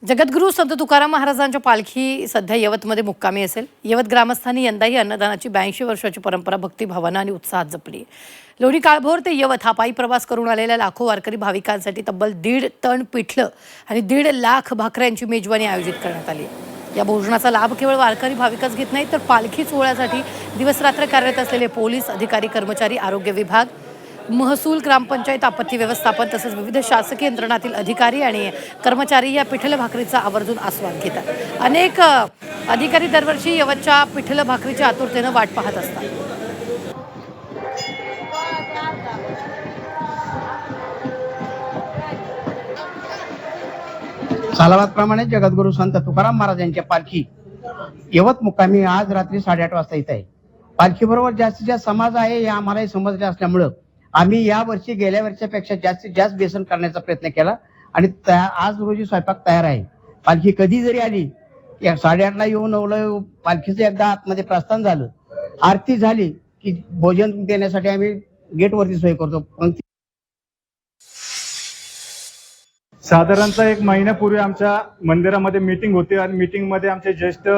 जगद्गुरू संत तुकाराम महाराजांच्या पालखी सध्या यवतमध्ये मुक्कामी असेल। यवत ग्रामस्थांनी यंदाही अन्नदानाची 82 वर्षाची परंपरा भक्तिभावानं आणि उत्साहात जपली। लोणी काळभोर ते यवत हा पायी प्रवास करून आलेल्या लाखो वारकरी भाविकांसाठी तब्बल 1.5 टन पिठलं आणि 1.5 लाख भाकऱ्यांची मेजवानी आयोजित करण्यात आली। या भोजनाचा लाभ केवळ वारकरी भाविकच घेत नाहीत, तर पालखी सोहळ्यासाठी दिवसरात्र कार्यरत असलेले पोलीस अधिकारी, कर्मचारी, आरोग्य विभाग, महसूल, ग्रामपंचायत, आपत्ती व्यवस्थापन तसेच विविध शासकीय यंत्रणातील अधिकारी आणि कर्मचारी या पिठलं भाकरीचा आवर्जून आस्वाद घेतात। अनेक अधिकारी दरवर्षी यवतच्या पिठलं भाकरीच्या आतुरतेनं वाट पाहत असतात। सालाबादप्रमाणे जगद्गुरू संत तुकाराम महाराजांच्या पालखी यवत मुक्कामी आज रात्री 8:30 वाजता येत आहे। पालखीबरोबर जास्तीत जास्त समाज आहे हे आम्हालाही समजले असल्यामुळं आम्ही या वर्षी गेल्या वर्षापेक्षा जास्तीत जास्त बेसन करण्याचा प्रयत्न केला आणि आज रोजी स्वयंपाक तयार आहे। पालखी कधी जरी आली 8:30ला येऊन पालखीचं एकदा आतमध्ये प्रस्थान झालं, आरती झाली की भोजन देण्यासाठी आम्ही गेटवरती सोय करतो। साधारणतः 1 महिन्यापूर्वी आमच्या मंदिरामध्ये मीटिंग होते आणि मीटिंग मध्ये आमचे ज्येष्ठ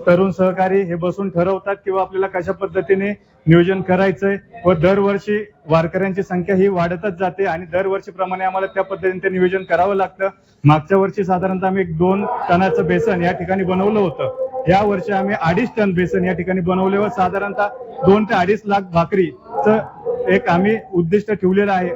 तरुण सहकारी हे बसून ठरवतात किंवा आपल्याला कशा पद्धतीने नियोजन करायचंय व दरवर्षी वारकऱ्यांची संख्या ही वाढतच जाते आणि दरवर्षीप्रमाणे आम्हाला त्या पद्धतीने ते नियोजन करावं लागतं। मागच्या वर्षी साधारणतः आम्ही 2 टनाचं बेसन या ठिकाणी बनवलं होतं। या वर्षी आम्ही 2.5 टन बेसन या ठिकाणी बनवले व साधारणतः 2 ते 2.5 लाख भाकरीचं एक आम्ही उद्दिष्ट ठेवलेलं आहे।